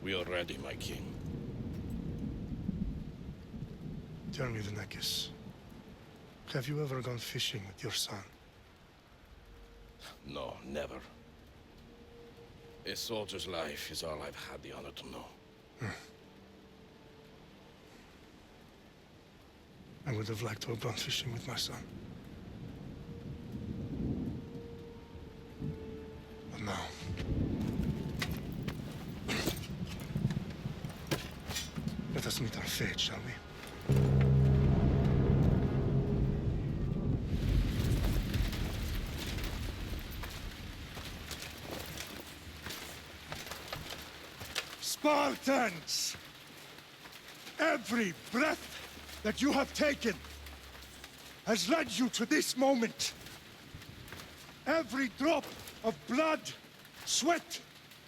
We are ready, my king. Tell me, the Nekis. Have you ever gone fishing with your son? No, never. A soldier's life is all I've had the honor to know. I would have liked to have gone fishing with my son. But now... let us meet our fate, shall we? Spartans! Every breath that you have taken has led you to this moment. Every drop of blood, sweat,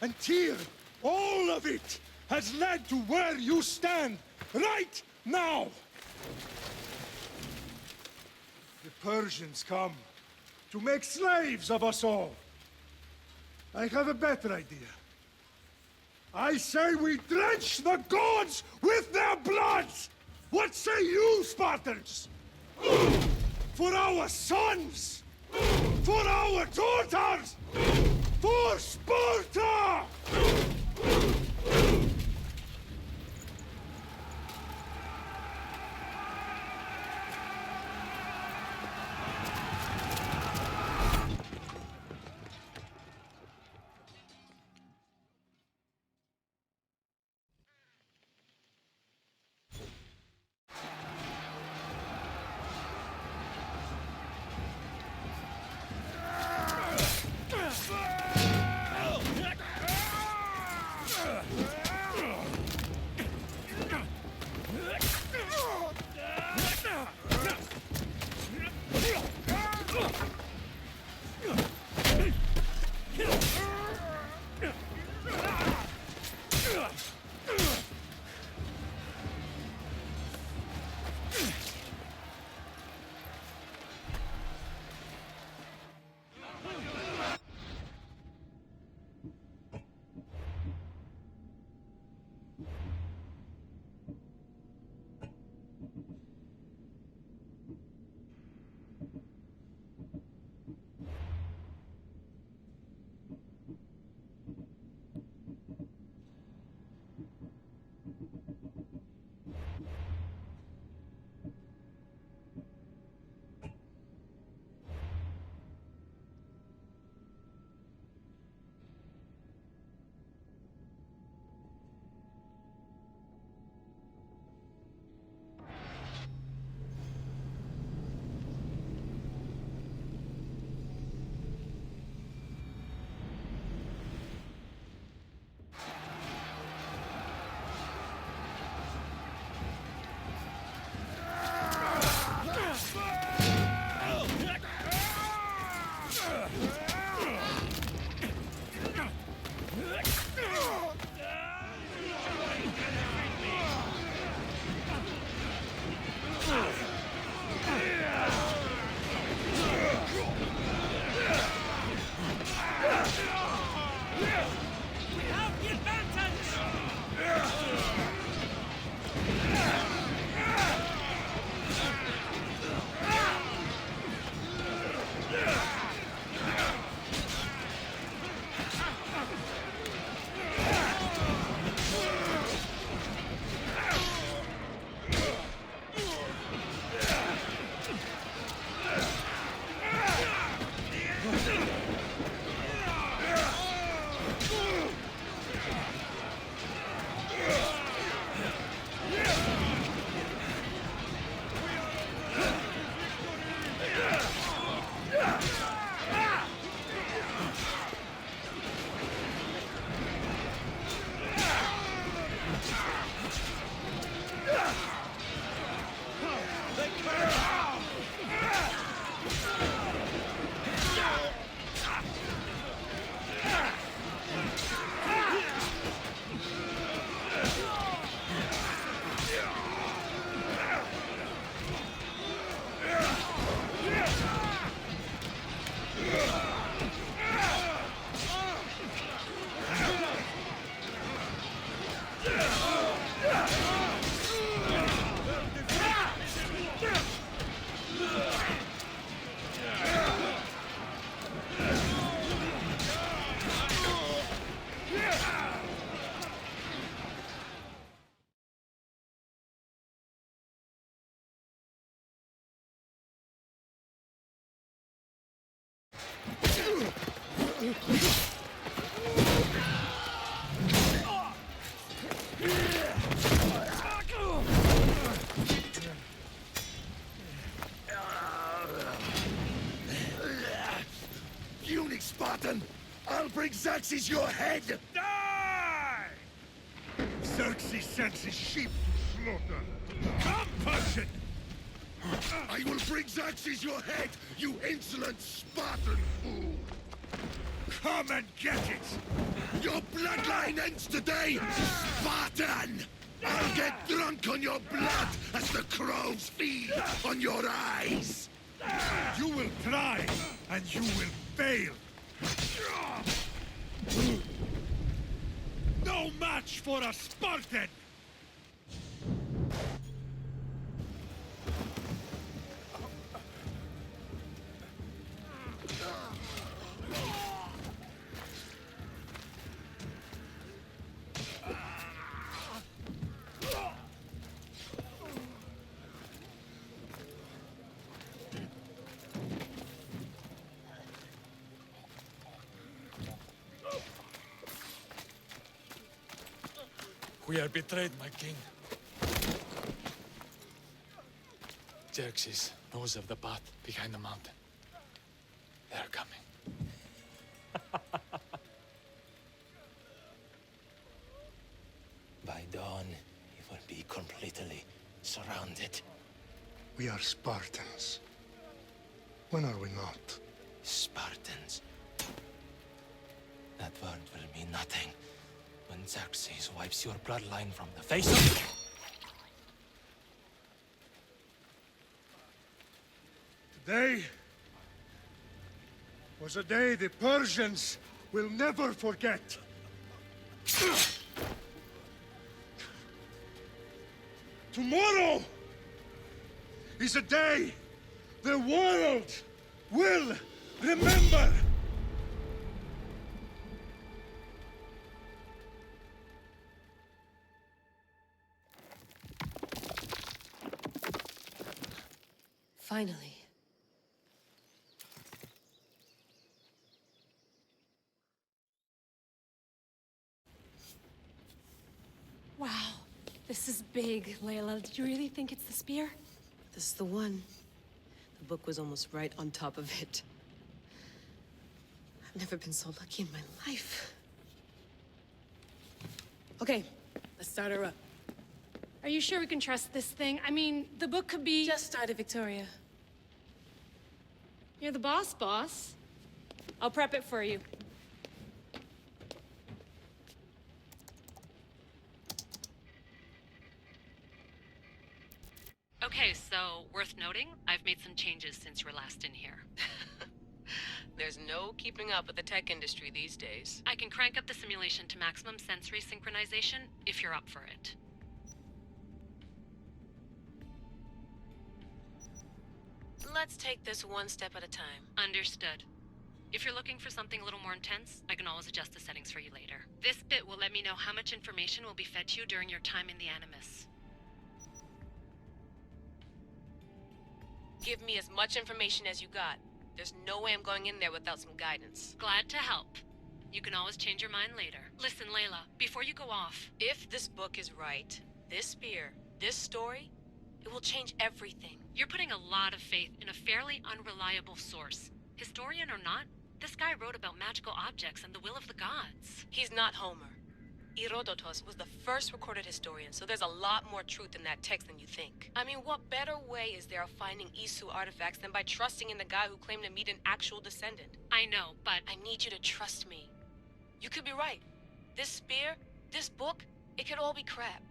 and tear, all of it has led to where you stand right now. The Persians come to make slaves of us all. I have a better idea. I say we drench the gods with their blood! What say you, Spartans? For our sons! For our daughters! For Sparta! Eunuch Spartan! I'll bring Xerxes your head! Die! Xerxes sends his sheep to slaughter. Come, Persian! I will bring Xerxes your head, you insolent Spartan fool! Come and get it! Your bloodline ends today, Spartan! I'll get drunk on your blood as the crows feed on your eyes! You will try, and you will fail. No match for a Spartan! We are betrayed, my king. Xerxes knows of the path behind the mountain. They're coming. By dawn, it will be completely surrounded. We are Spartans. When are we not? Spartans. That word will mean nothing when Xerxes wipes your bloodline from the face of... Today was a day the Persians will never forget. Tomorrow is a day the world will remember. Finally. Wow, this is big, Layla. Did you really think it's the spear? This is the one. The book was almost right on top of it. I've never been so lucky in my life. Okay, let's start her up. Are you sure we can trust this thing? I mean, the book could be... Just started, Victoria. You're the boss. I'll prep it for you. Okay, so worth noting, I've made some changes since you were last in here. There's no keeping up with the tech industry these days. I can crank up the simulation to maximum sensory synchronization if you're up for it. Let's take this one step at a time. Understood. If you're looking for something a little more intense, I can always adjust the settings for you later. This bit will let me know how much information will be fed to you during your time in the Animus. Give me as much information as you got. There's no way I'm going in there without some guidance. Glad to help. You can always change your mind later. Listen, Layla, before you go off... If this book is right, this spear, this story, it will change everything. You're putting a lot of faith in a fairly unreliable source. Historian or not, this guy wrote about magical objects and the will of the gods. He's not Homer. Herodotus was the first recorded historian, so there's a lot more truth in that text than you think. I mean, what better way is there of finding Isu artifacts than by trusting in the guy who claimed to meet an actual descendant? I know, but... I need you to trust me. You could be right. This spear, this book, it could all be crap.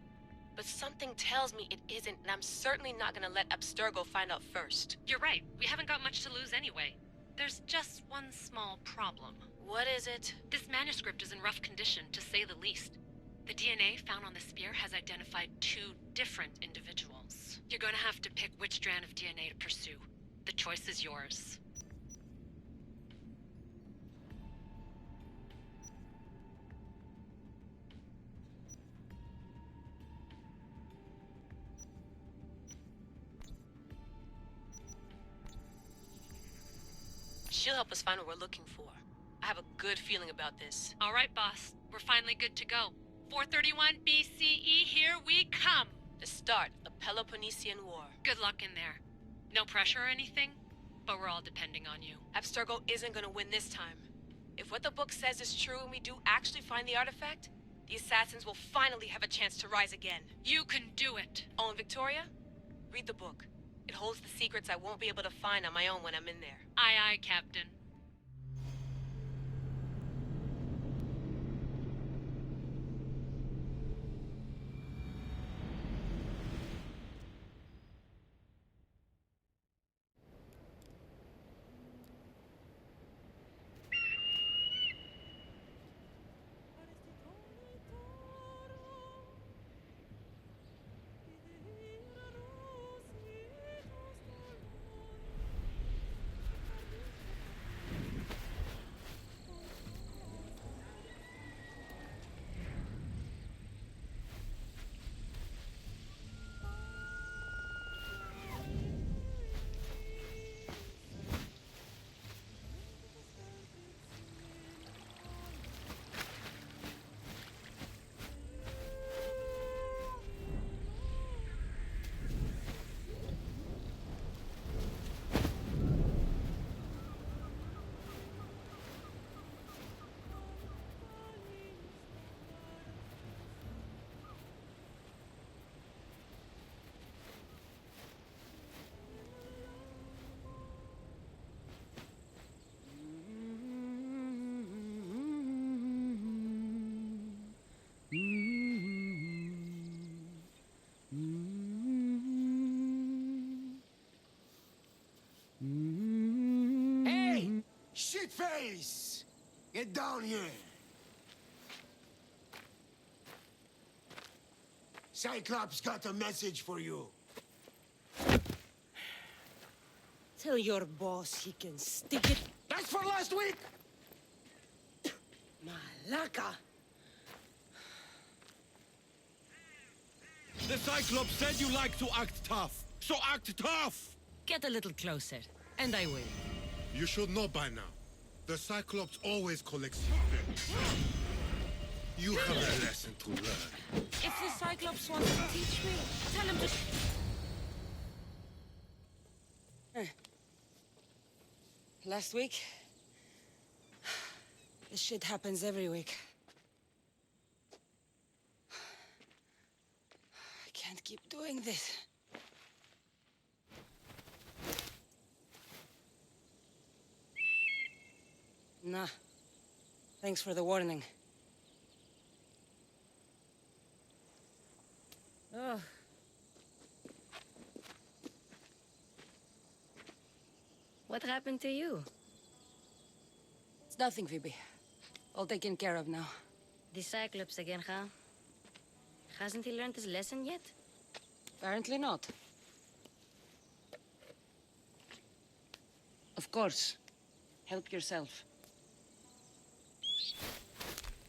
But something tells me it isn't, and I'm certainly not gonna let Abstergo find out first. You're right. We haven't got much to lose anyway. There's just one small problem. What is it? This manuscript is in rough condition, to say the least. The DNA found on the spear has identified 2 different individuals. You're gonna have to pick which strand of DNA to pursue. The choice is yours. She'll help us find what we're looking for. I have a good feeling about this. All right, boss. We're finally good to go. 431 BCE, here we come! The start of the Peloponnesian War. Good luck in there. No pressure or anything, but we're all depending on you. Abstergo isn't gonna win this time. If what the book says is true and we do actually find the artifact, the assassins will finally have a chance to rise again. You can do it! Oh, and Victoria? Read the book. It holds the secrets I won't be able to find on my own when I'm in there. Aye, aye, Captain. Hey! Shitface! Get down here! Cyclops got a message for you. Tell your boss he can stick it. That's for last week! Malaka! The Cyclops said you like to act tough, so act tough! Get a little closer, and I will. You should know by now. The Cyclops always collects secrets. You have a lesson to learn. If the Cyclops wants to teach me, tell him to... Last week? This shit happens every week. I can't keep doing this. Nah. Thanks for the warning. Oh. What happened to you? It's nothing, Phoebe. All taken care of now. The Cyclops again, huh? Hasn't he learned his lesson yet? Apparently not. Of course. Help yourself.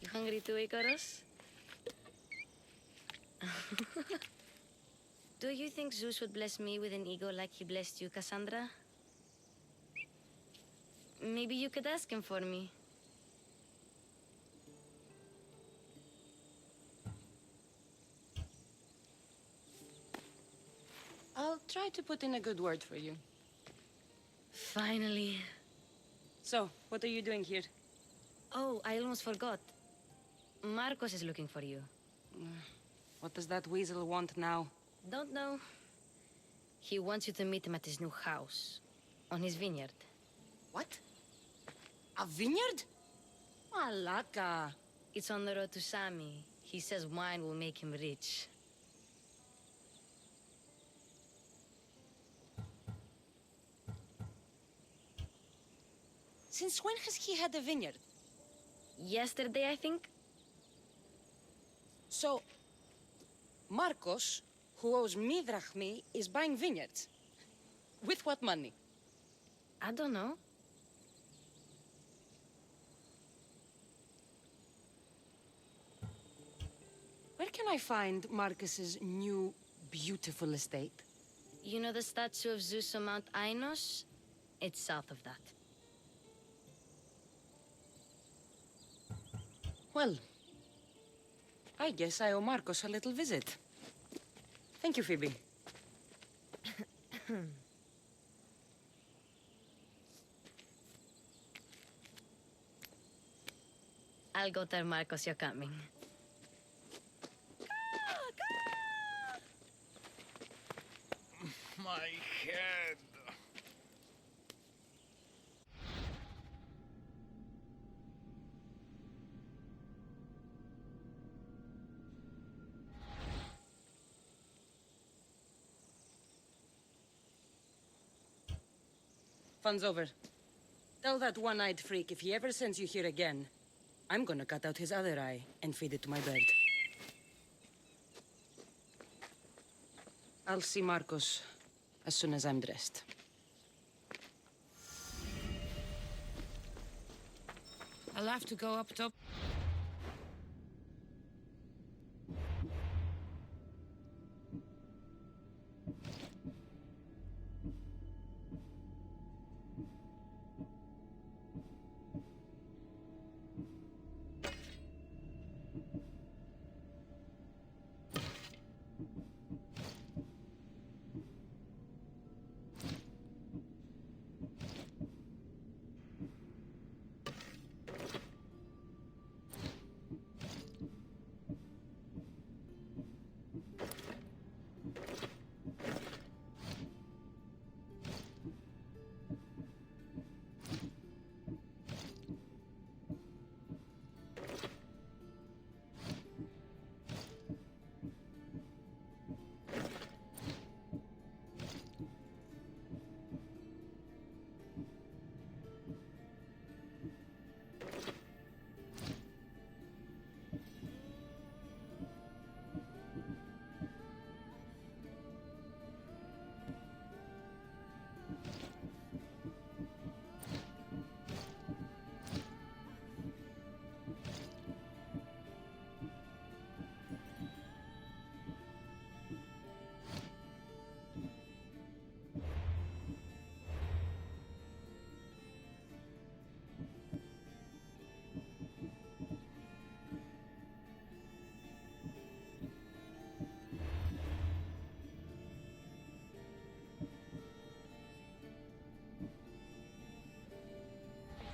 You hungry too, Icarus? Do you think Zeus would bless me with an ego like he blessed you, Cassandra? Maybe you could ask him for me. I'll try to put in a good word for you. Finally. So, what are you doing here? Oh, I almost forgot. Marcos is looking for you. What does that weasel want now? Don't know. He wants you to meet him at his new house. On his vineyard. What? A vineyard? Malaka. It's on the road to Sami. He says wine will make him rich. Since when has he had a vineyard? Yesterday, I think? So, Marcos, who owes me drachmi, is buying vineyards. With what money? I don't know. Where can I find Marcus's new, beautiful estate? You know the statue of Zeus on Mount Ainos? It's south of that. Well, I guess I owe Marcos a little visit. Thank you, Phoebe. I'll go tell Marcos you're coming. My head. Fun's over. Tell that one-eyed freak if he ever sends you here again, I'm gonna cut out his other eye and feed it to my bird. I'll see Marcos as soon as I'm dressed. I'll have to go up top.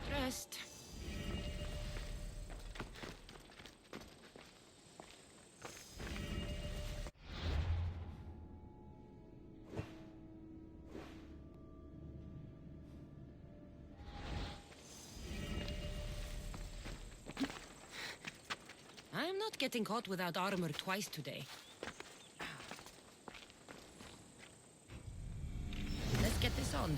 Dressed. I'm not getting caught without armor twice today. Let's get this on.